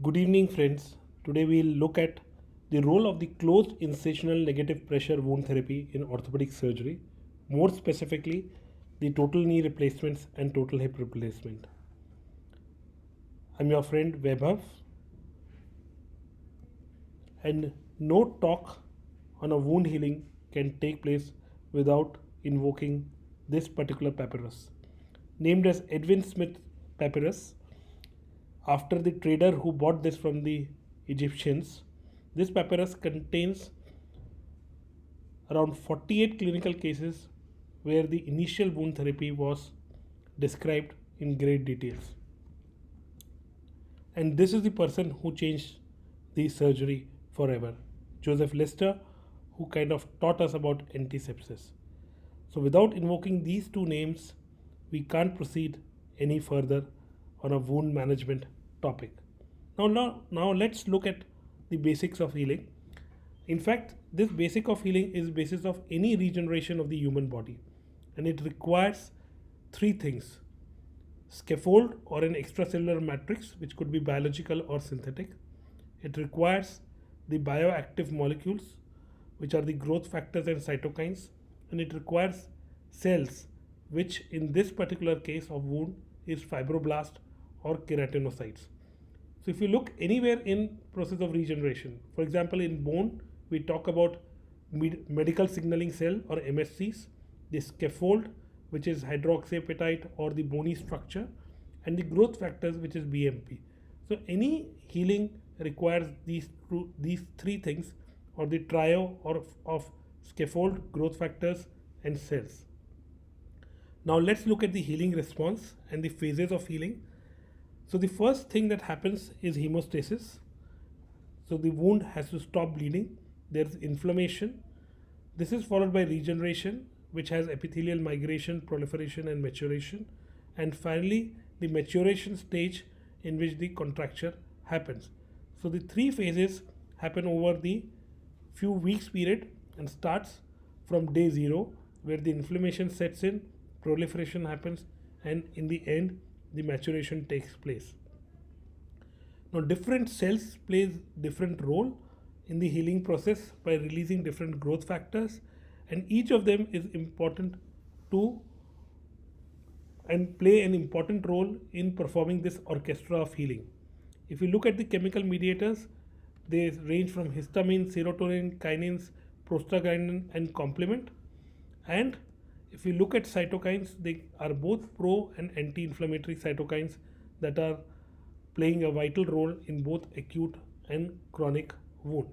Good evening, friends. Today we'll look at the role of the closed incisional negative pressure wound therapy in orthopedic surgery, more specifically, the total knee replacements and total hip replacement. I'm your friend Vaibhav, and no talk on a wound healing can take place without invoking this particular papyrus. Named as Edwin Smith Papyrus, after the trader who bought this from the Egyptians, this papyrus contains around 48 clinical cases where the initial wound therapy was described in great details. And this is the person who changed the surgery forever, Joseph Lister, who kind of taught us about antisepsis. So, without invoking these two names, we can't proceed any further on a wound management topic. Now let's look at the basics of healing. In fact, this basic of healing is basis of any regeneration of the human body, and it requires three things: scaffold or an extracellular matrix, which could be biological or synthetic. It requires the bioactive molecules, which are the growth factors and cytokines, and it requires cells, which in this particular case of wound is fibroblast or keratinocytes. So if you look anywhere in process of regeneration, for example in bone, we talk about medical signaling cell or MSCs, the scaffold, which is hydroxyapatite or the bony structure, and the growth factors, which is BMP. So any healing requires these three things, or the trio of scaffold, growth factors, and cells. Now let's look at the healing response and the phases of healing. So the first thing that happens is hemostasis. So the wound has to stop bleeding. There's inflammation. This is followed by regeneration, which has epithelial migration, proliferation, and maturation. And finally, the maturation stage in which the contracture happens. So the three phases happen over the few weeks period and starts from day zero, where the inflammation sets in, proliferation happens, and in the end, the maturation takes place. Now, different cells plays different role in the healing process by releasing different growth factors, and each of them is important to and play an important role in performing this orchestra of healing. If you look at the chemical mediators, they range from histamine, serotonin, kinins, prostaglandin, and complement. And if you look at cytokines, they are both pro and anti inflammatory cytokines that are playing a vital role in both acute and chronic wound.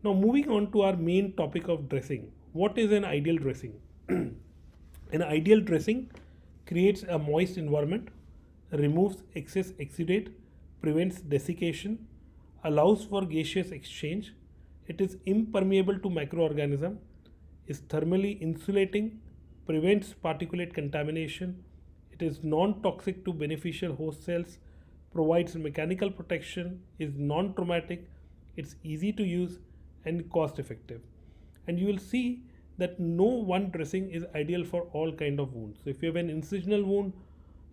Now, moving on to our main topic of dressing. What is an ideal dressing? An ideal dressing creates a moist environment, removes excess exudate, prevents desiccation, allows for gaseous exchange. It is impermeable to microorganisms, is thermally insulating, prevents particulate contamination. It is non-toxic to beneficial host cells, provides mechanical protection, is non-traumatic, it's easy to use, and cost effective. And you will see that no one dressing is ideal for all kind of wounds. So if you have an incisional wound,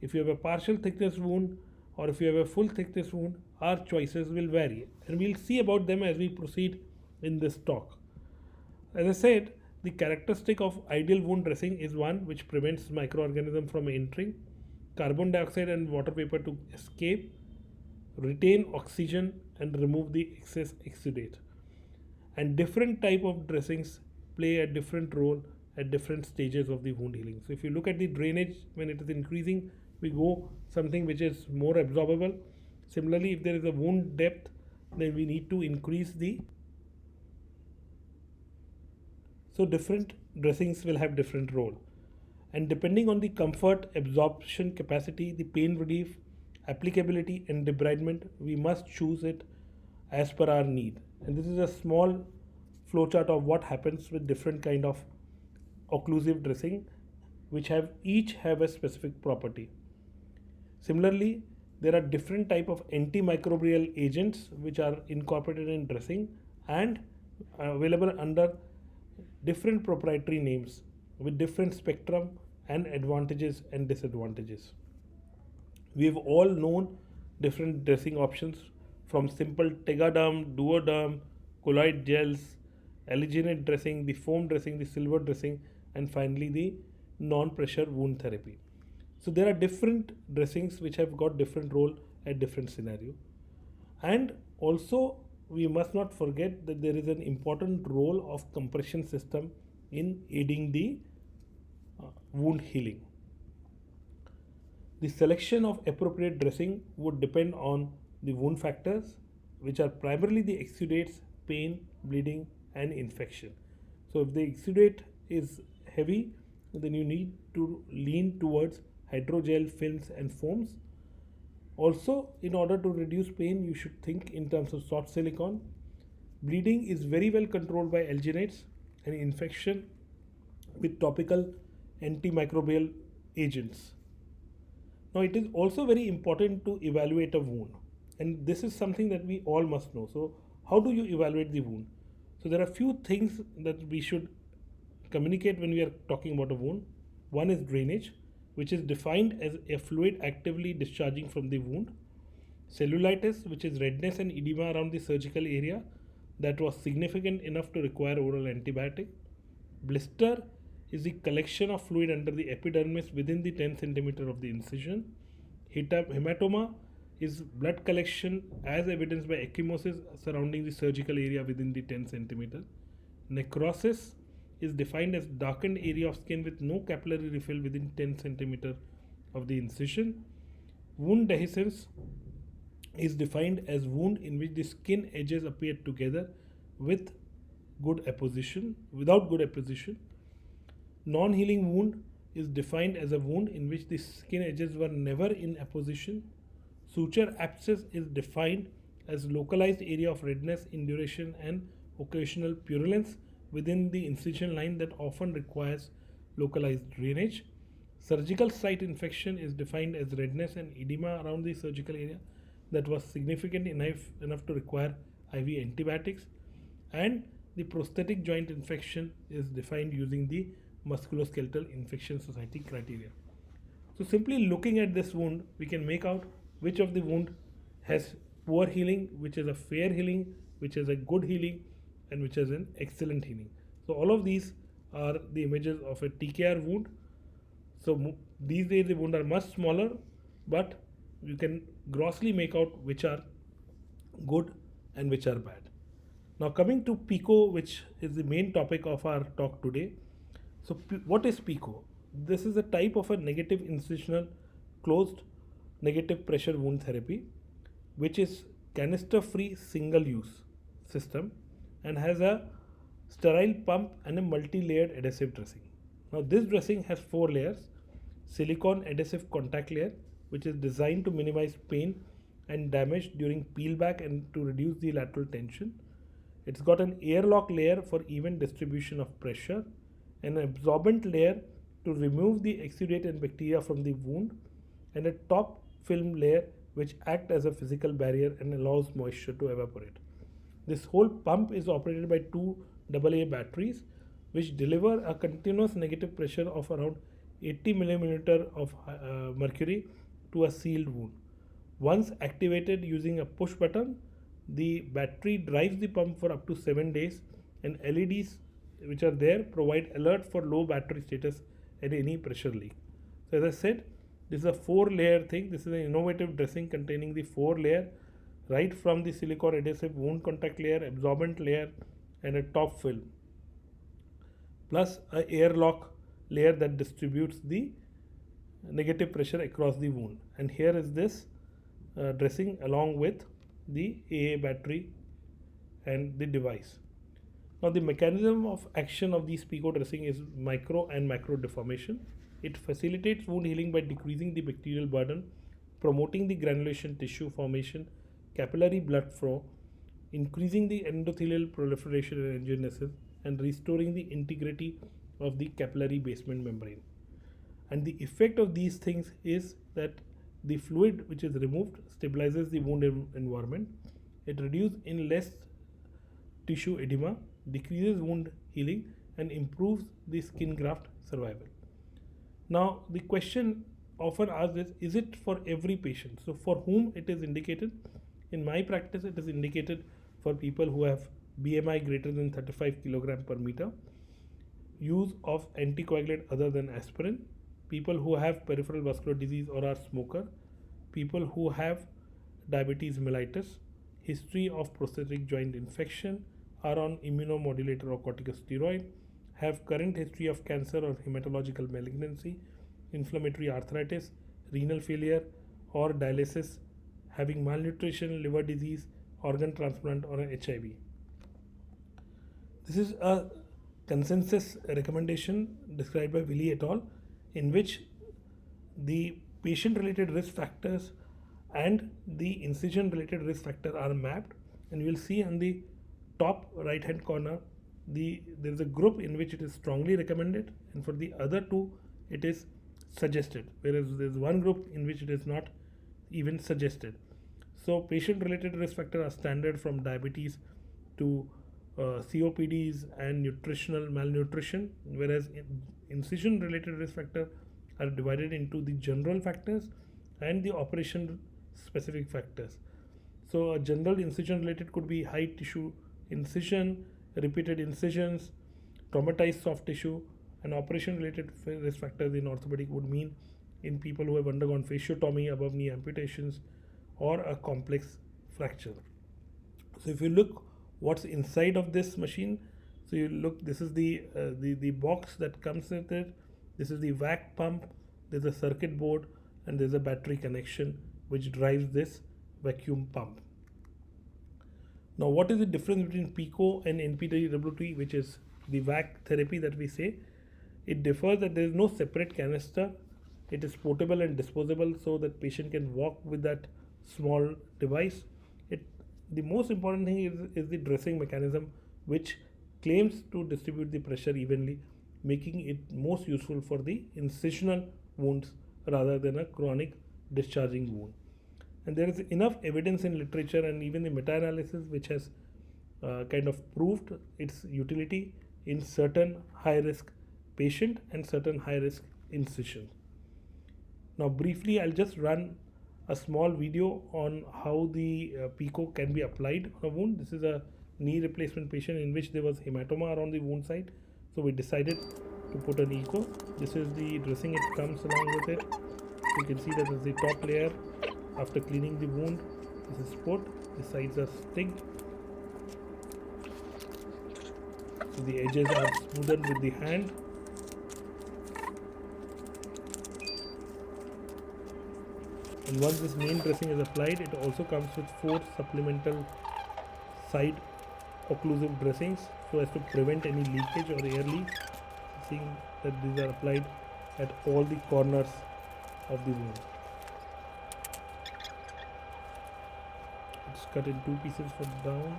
if you have a partial thickness wound, or if you have a full thickness wound, our choices will vary, and we'll see about them as we proceed in this talk. As I said, the characteristic of ideal wound dressing is one which prevents microorganisms from entering, carbon dioxide and water vapor to escape, retain oxygen, and remove the excess exudate. And different type of dressings play a different role at different stages of the wound healing. So if you look at the drainage, when it is increasing, we go something which is more absorbable. Similarly, if there is a wound depth, then we need to increase the. So different dressings will have different role, and depending on the comfort, absorption capacity, the pain relief, applicability, and debridement, we must choose it as per our need. And this is a small flowchart of what happens with different kind of occlusive dressing, which each have a specific property. Similarly, there are different type of antimicrobial agents which are incorporated in dressing and available under different proprietary names with different spectrum and advantages and disadvantages. We have all known different dressing options from simple Tegaderm, Duoderm, colloid gels, alginate dressing, the foam dressing, the silver dressing, and finally the non-pressure wound therapy. So there are different dressings which have got different role at different scenario. And also we must not forget that there is an important role of compression system in aiding the wound healing. The selection of appropriate dressing would depend on the wound factors, which are primarily the exudates, pain, bleeding, and infection. So, if the exudate is heavy, then you need to lean towards hydrogel, films, and foams. Also, in order to reduce pain, you should think in terms of soft silicone. Bleeding is very well controlled by alginates, and infection with topical antimicrobial agents. Now, it is also very important to evaluate a wound, and this is something that we all must know. So, how do you evaluate the wound? So, there are few things that we should communicate when we are talking about a wound. One is drainage, which is defined as a fluid actively discharging from the wound. Cellulitis, which is redness and edema around the surgical area that was significant enough to require oral antibiotic. Blister is the collection of fluid under the epidermis within the 10 centimeter of the incision. Hematoma is blood collection as evidenced by ecchymosis surrounding the surgical area within the 10 centimeter. Necrosis is defined as darkened area of skin with no capillary refill within 10 centimeter of the incision. Wound dehiscence is defined as wound in which the skin edges appear together with good apposition, without good apposition. Non-healing wound is defined as a wound in which the skin edges were never in apposition. Suture abscess is defined as localized area of redness, induration, and occasional purulence within the incision line that often requires localized drainage. Surgical site infection is defined as redness and edema around the surgical area that was significant enough to require IV antibiotics. And the prosthetic joint infection is defined using the Musculoskeletal Infection Society criteria. So simply looking at this wound, we can make out which of the wound has poor healing, which is a fair healing, which is a good healing, and which is an excellent healing. So all of these are the images of a TKR wound. So these days the wounds are much smaller, but you can grossly make out which are good and which are bad. Now coming to PICO, which is the main topic of our talk today. So what is PICO? This is a type of a negative incisional closed negative pressure wound therapy, which is canister free single use system and has a sterile pump and a multi-layered adhesive dressing. Now this dressing has 4 layers: silicone adhesive contact layer, which is designed to minimize pain and damage during peel back and to reduce the lateral tension. It's got an airlock layer for even distribution of pressure, an absorbent layer to remove the exudate and bacteria from the wound, and a top film layer which act as a physical barrier and allows moisture to evaporate. This whole pump is operated by 2 AA batteries which deliver a continuous negative pressure of around 80 mm of mercury to a sealed wound. Once activated using a push button, the battery drives the pump for up to 7 days, and LEDs which are there provide alert for low battery status and any pressure leak. So as I said, this is a 4-layer thing. This is an innovative dressing containing the 4 layer, right from the silicone adhesive wound contact layer, absorbent layer, and a top film, plus a airlock layer that distributes the negative pressure across the wound. And here is this dressing along with the AA battery and the device. Now the mechanism of action of these PICO dressing is micro and macro deformation. It facilitates wound healing by decreasing the bacterial burden, promoting the granulation tissue formation, capillary blood flow, increasing the endothelial proliferation and angiogenesis, and restoring the integrity of the capillary basement membrane. And the effect of these things is that the fluid which is removed stabilizes the wound environment. It reduces in less tissue edema, decreases wound healing, and improves the skin graft survival. Now the question often asked is it for every patient? So for whom it is indicated? In my practice, it is indicated for people who have BMI greater than 35 kilogram per meter, use of anticoagulant other than aspirin, people who have peripheral vascular disease or are smoker, people who have diabetes mellitus, history of prosthetic joint infection, are on immunomodulator or corticosteroid, have current history of cancer or hematological malignancy, inflammatory arthritis, renal failure or dialysis, having malnutrition, liver disease, organ transplant, or an HIV. This is a consensus recommendation described by Willy et al., in which the patient related risk factors and the incision related risk factor are mapped, and you will see on the top right hand corner there is a group in which it is strongly recommended, and for the other two it is suggested, whereas there is one group in which it is not even suggested. So patient related risk factor are standard from diabetes to COPDs and nutritional malnutrition, whereas incision related risk factor are divided into the general factors and the operation specific factors. So a general incision related could be high tissue incision, repeated incisions, traumatized soft tissue, and operation related risk factors in orthopedic would mean in people who have undergone fasciotomy, above knee amputations, or a complex fracture. So if you look what's inside of this machine, so you look, this is the box that comes with it. This is the vac pump, there's a circuit board, and there's a battery connection which drives this vacuum pump. Now what is the difference between PICO and NPWT, which is the vac therapy that we say? It differs that there is no separate canister, it is portable and disposable, so that patient can walk with that small device. The most important thing is the dressing mechanism, which claims to distribute the pressure evenly, making it most useful for the incisional wounds rather than a chronic discharging wound. And there is enough evidence in literature and even the meta-analysis which has kind of proved its utility in certain high-risk patient and certain high-risk incision. Now briefly, I'll just run a small video on how the PICO can be applied on a wound. This is a knee replacement patient in which there was hematoma around the wound site. So we decided to put an ECO. This is the dressing, it comes along with it. You can see that is the top layer. After cleaning the wound, this is put, the sides are sticked. So the edges are smoothed with the hand. And once this main dressing is applied, it also comes with 4 supplemental side occlusive dressings so as to prevent any leakage or air leaks. Seeing that these are applied at all the corners of the wound. It's cut in 2 pieces for down.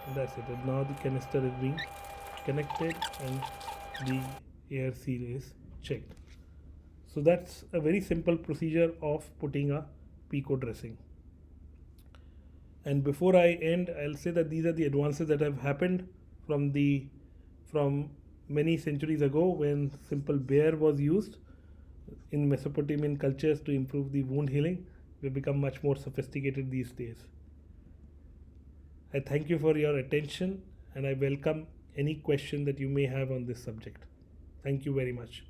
And that's it. And now the canister is being connected and the air seal is checked. So that's a very simple procedure of putting a PICO dressing. And before I end, I'll say that these are the advances that have happened from many centuries ago, when simple bare was used in Mesopotamian cultures to improve the wound healing. We've become much more sophisticated these days. I thank you for your attention, and I welcome any question that you may have on this subject. Thank you very much.